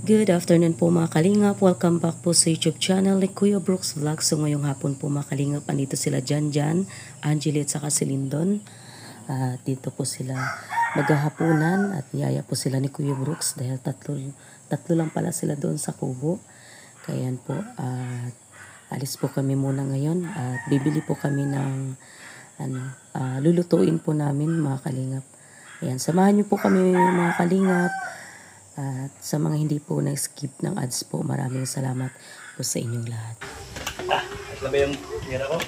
Good afternoon po mga kalingap. Welcome back po sa YouTube channel ni Kuya Brooks Vlog. So ngayong hapon po mga kalingap, andito sila Jan, Angeli at saka si Lindon. Dito po sila maghahapunan at niyaya po sila ni Kuya Brooks dahil tatlo lang pala sila doon sa kubo. Kaya po, alis po kami muna ngayon at bibili po kami ng lulutuin po namin mga kalingap. Ayan, samahan niyo po kami mga kalingap. At sa mga hindi po na-skip ng ads po, maraming salamat po sa inyong lahat. Ito ba yung tira ko?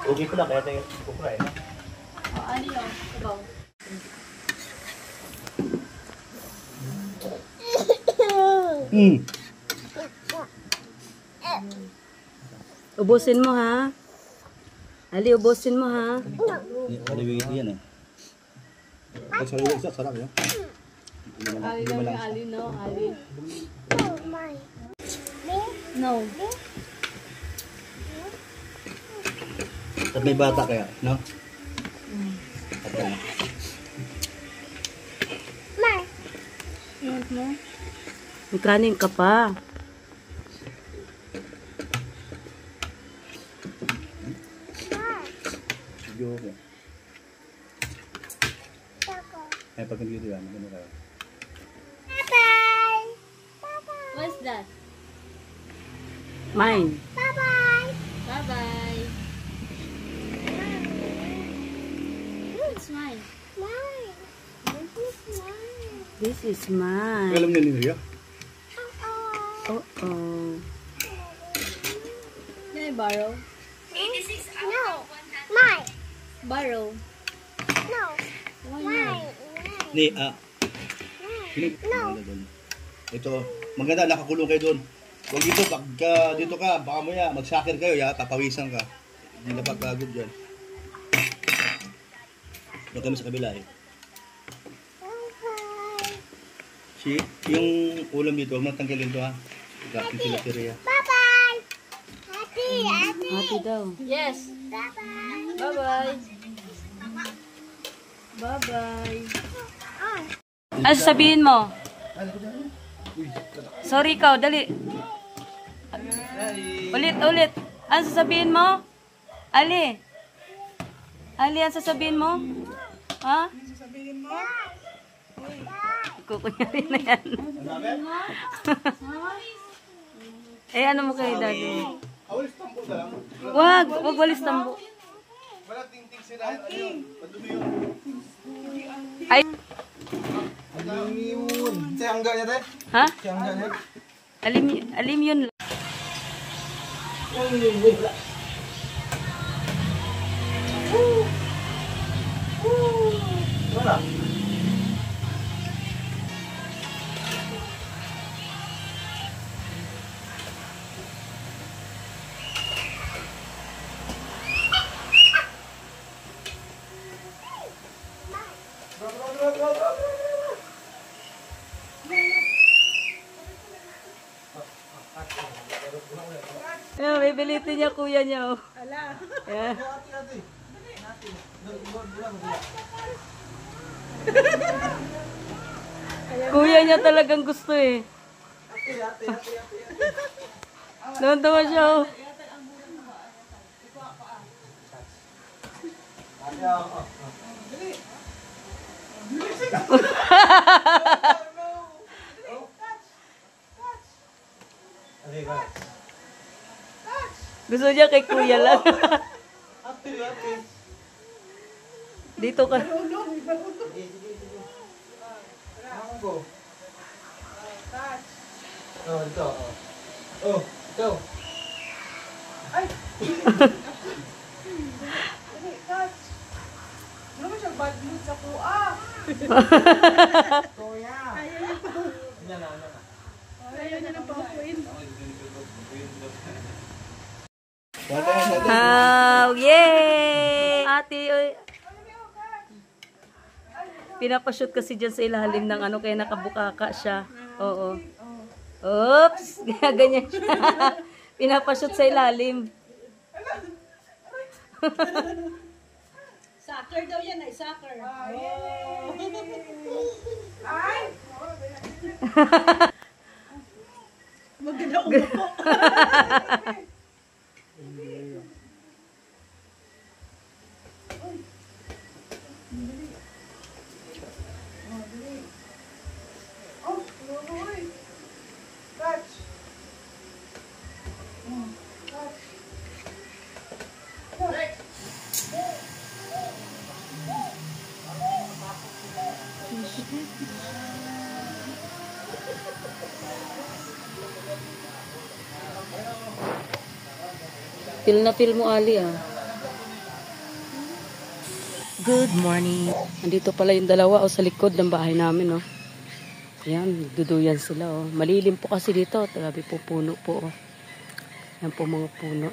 Okay ko lang, kaya tayo kupra eh. Ano yun? Ikaw? Ubusin mo ha. Ali, ubusin mo ha. Kaliwig yan eh. Pag saliwig isa, sarap yun. Ali lang yung Ali, no? Ali. No. At may bata kaya, no? At yan. May kanin ka pa. Medyo okay. Eh, pag nandito yan, maganda kayo. What's that? Mine. Bye-bye. It's mine. This is mine. Alam niya ni Ria? Oh. Can I borrow? Borrow? Why not? Ni, Ito, maganda, nakakulong kayo doon. Huwag dito, pagka dito ka, baka mo ya, magsakir kayo, ya, tapawisan ka. Hindi na pagkagod dyan. Doon kami sa kabila eh. Yung ulam dito, huwag matanggalin ito ha. Gapin sila si Rhea. Happy daw. Yes. Bye-bye. Bye-bye. Ano sabihin mo? Sorry ikaw, dali. Ulit. Ano sasabihin mo? Ali, ano sasabihin mo? Ha? Kukunyari na yan. Eh, ano mo kayo, daddy? Wag walis tambo. Ay. Siangga niya tayo? Ha? Siangga niya? Alim yun. Wala. Ayan, bibilitin niya kuya niya. Oh. Ayan. Kuya niya talagang gusto eh. Nontawa siya oh. Gusto niya kay kuya lang. Dito ka. Oh, ito. Oh, ito. Ay! Ano mo siyang bad mood sa kuha? Kuya. Ayaw niya ng pakuin. Yay! Ate, oy. Pinapashoot kasi dyan sa ilalim ng ano, kaya nakabukaka siya. Oo. Oops! Ganyan siya. Pinapashoot sa ilalim. Sa Soccer daw yan, ay soccer. Ay! Maganda umupo. Oh, uy. Touch. Touch. Feel na feel mo, Ali, ah. Good morning. Nandito pala yung dalawa, sa likod ng bahay namin, oh. Yan, duduyan sila, oh. Malilim po kasi dito. Grabe po, puno po, oh. Yan po mga puno.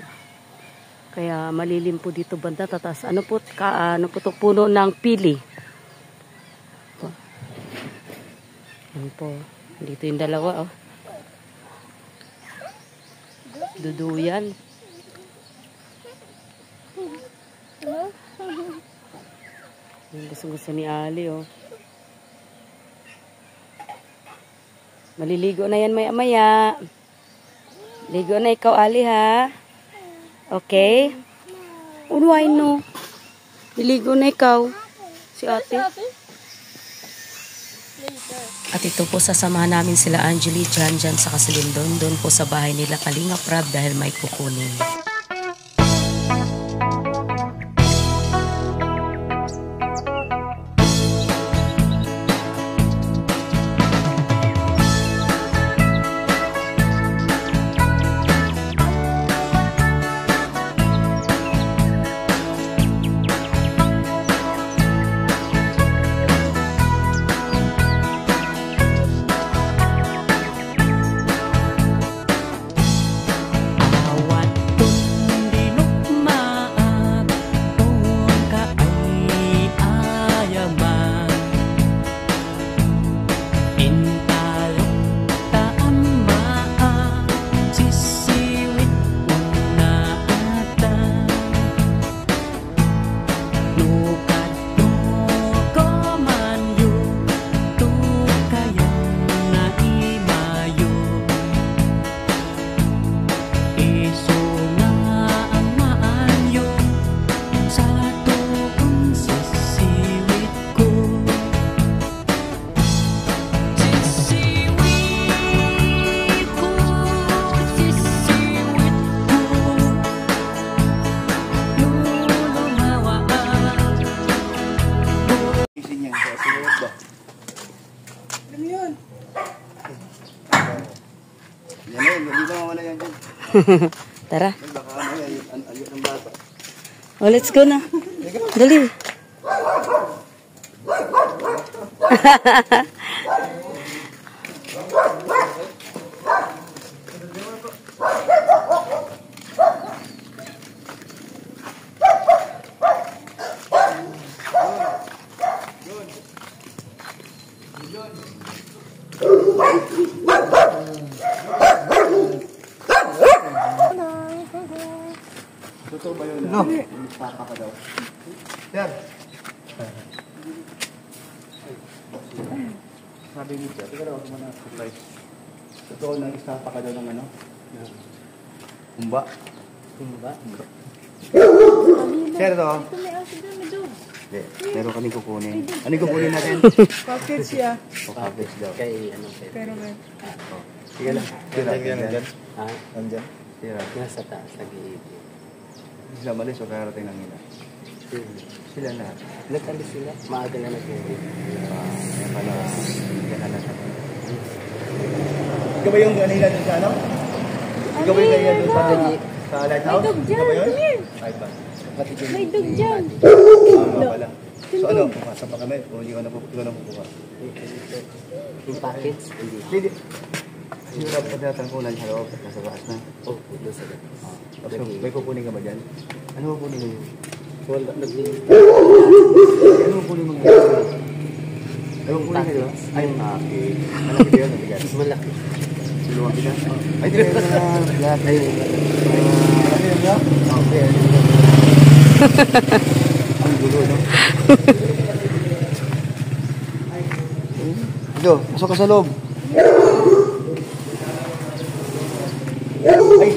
Kaya malilim po dito banda. Tatas, ano po to, puno ng pili. Ito. Yan po. Dito yung dalawa, oh. Duduyan. Yung gusto ni Ali, oh. Maliligo na yan maya-maya. Ligo na ikaw, Ali, ha? Okay? Oh, I know. Liligo na ikaw. Si ate. At ito po, sasamahan namin sila Angeli, Janjan, sa Kasilindon. Doon po sa bahay nila Kalinga Prab dahil may kukunin. Tara. Oh, let's go na. Dali. Totoo ba yun? No. Papa ka daw. Sir. Sabi ni Sir, tika daw ako muna surprise. Totoo na istapa ka daw ng ano? Humba. Humba? Sir, ito. Hindi, meron kaming kukunin. Ano yung kukunin natin? Package siya. O package daw. Kay ano kay. Pero may. Sige lang. Sira, nandyan. Ha? Nandyan. Sira. Nasa taas nag-iibig. Sila malis o karating lang nila. Sila na. Nagkalis sila. Maaga na nag-iibig. Ayan pala. Hindi na lang. Ikaw ba yung kanina dun sa ano? Ikaw ba yung kanina dun sa lighthouse? Ikaw ba yun? Ay ba? May dog dyan. Tama pala. So ano, pupasa pa kami o hindi ka na pupuka? Yung package, hindi. Hindi. Sino na po tinatankunan sa loob at nasa baas na? Oh, doon sa gabi. So, may kukunin ka ba dyan? Ano kukunin mo yun? Wala, naglinis. Ano kukunin mo ngayon? Ano kukunin kayo? Ay, okay. Malaki ba yun? Mabigat? Malaki. Siluwang kita? Ay, di kayo na lahat. Ay, malaki yun niya? Okay. Ang gulo, no? Ito, pasok ka sa loob. Ay!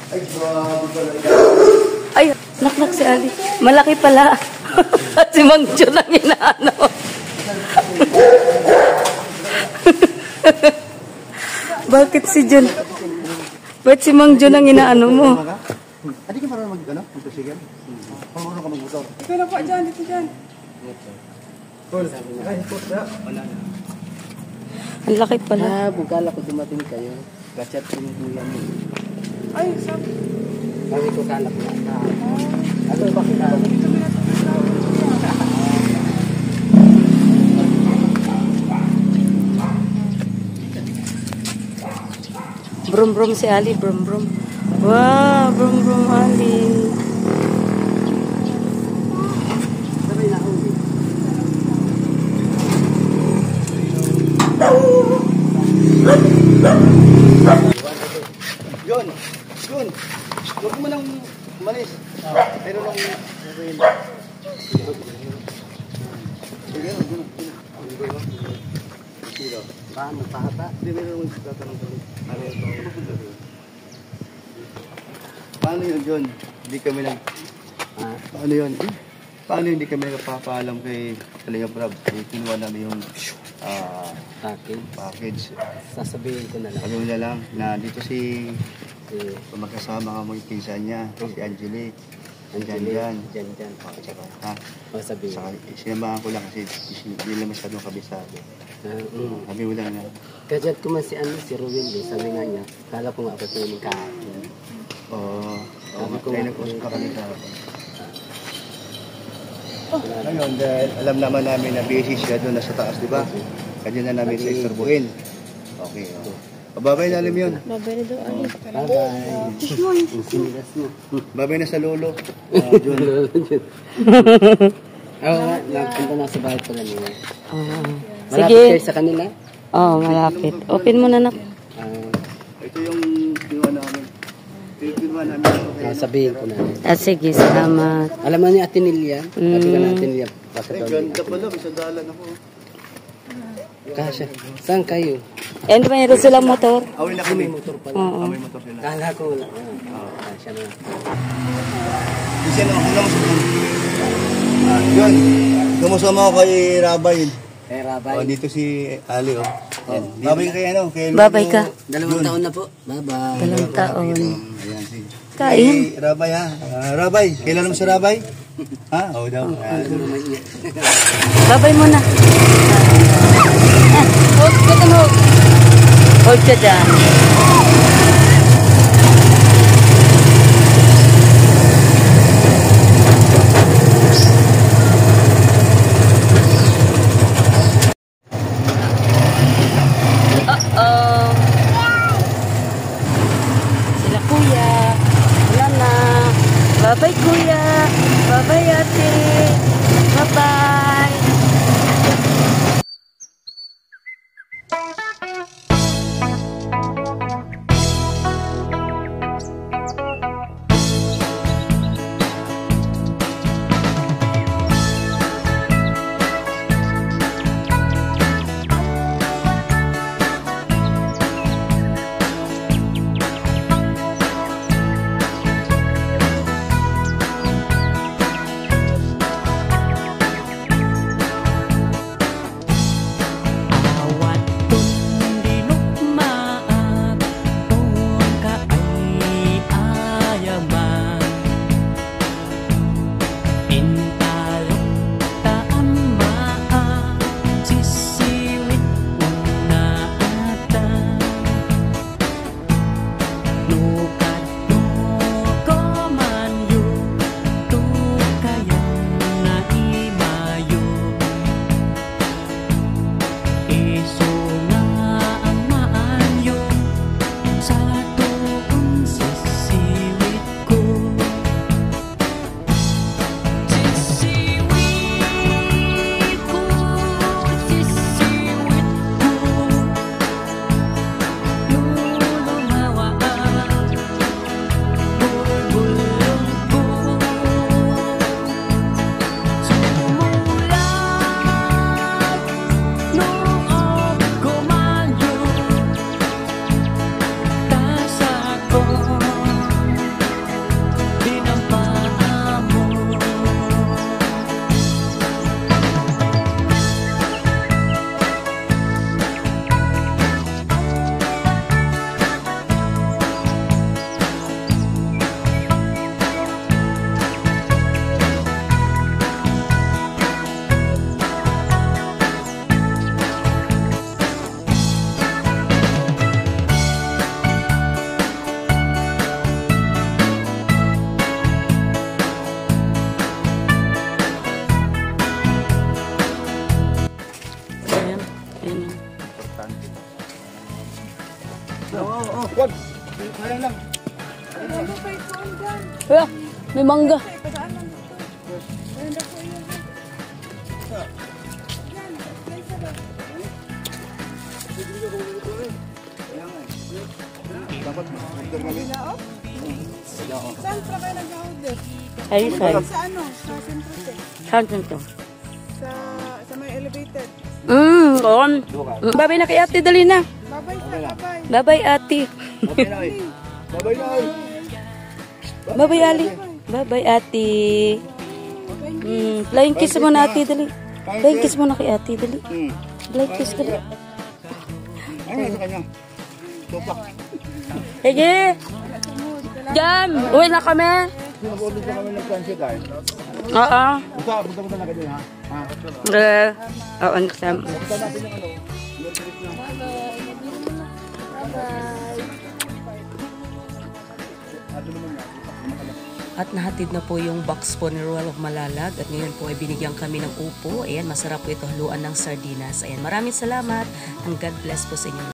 Ay, grabe pala. Ay, naknak si Ali. Malaki pala. At si Mang Jun ang inaano. Bakit si Jun? Bakit si Mang Jun ang inaano mo? Hindi ka marunong mag-ano? Motorsikal? Marunong ka mag-motor? Ito na po dyan, dito dyan. Ang laki pala. Bugala ko dumating kayo. Gachat ko yung kuya mo. Ay, sabi. Sabi ko kalak na. Ano ba kita? Brum brum si Ali, brum brum. Wow, brum brum Ali. Sabay na ako. Yun! Yun! Huwag mo nang umalis. Pero nung... Sige, Sino? Paano pahaba? Hindi, meron nung tatanong kami. Paano yun, John? Hindi kami nag... Paano yun? Paano hindi kami nagpapaalam kay Kalinga Prab? Kinuha namin yung package. Sasabihin ko na lang. Sabi mo na lang na dito si magkasama ka mo yung pinsan niya, si Angelique. Diyan. Ha? Sabihin. Saka sinamahan ko lang kasi hindi lang masyadong kabisado. Sabi mo lang na. Kajat ko man si Ruel eh. Sabi nga niya, kala ko nga ako ito yung kain. Oo. Sabi ko Kaya nga, nag-usap pa kami kahapon. Ngayon, dahil alam naman namin na busy siya doon nasa taas, di ba? Kanya na namin sa istorbuhin. Okay. Babay na alam yun. Babay na daw. Ano? Bye-bye. Sinilas mo. Babay na sa lolo. Jun. Oo nga, nagpunta na sa bahay pala nila. Sige. Malapit kayo sa kanila? Oh, malapit. Open mo na nak. Ito yung kinuha namin. Kinuha namin. Sabihin ko na. Sige, salamat. Alam mo ni Ate Nelia? Sabi ka na Ate Nelia. Ay, ganda pala. May sandalan ako. Kasha. Saan kayo? And mayroon silang motor. Away na kami. Motor pala. Oo. Away motor sila. Kala ko wala. Kasha na. Di siya naman ako Yun. Kumusama ako kay Rabay. Eh, Rabay. Dito si Ali, oh. Babay kay ano? Kay Babay ka. 2 taon na po. Bye-bye. 2 taon. Ayan, si Kain. Rabay, ha? Rabay, kailan mo si Rabay? Ha? Oo daw. Babay mo na. Hold ka na mo. Hold ka dyan. Sila kuya. Wala na. Bye-bye kuya. Bye-bye ate. Bye-bye. Wag. Sayang lang. Ano pa ito dyan? Wala, may mangga. Ay, padaan lang dito. Ayun na po yun. Yan, yan sa ba? Dapat order kami. Laot? Saan pa kayo nag-order? Ay, say. Sa ano? Sa Centro Saan to? sa may elevated. On. Babay na kay ate, dali na. Babay sa babay. Babay ate. Okay na eh. Babay na eh. Babay Ali. Babay ate. Flying kiss muna ate, dali. Flying kiss muna kay ate, dali. Flying kiss, dali. Ano sa kanya? Tupak. Sige. Jam, uwi na kami. Sinag-order pa kami ng transit ay. Oo. Punta na kayo ha. Ha? Oo, next time. Punta natin yung ano. At nahatid na po yung box po ni Royal of Malalag. At ngayon po ay binigyan kami ng upo. Ayan, masarap po ito haluan ng sardinas. Ayan, maraming salamat. And God bless po sa inyo.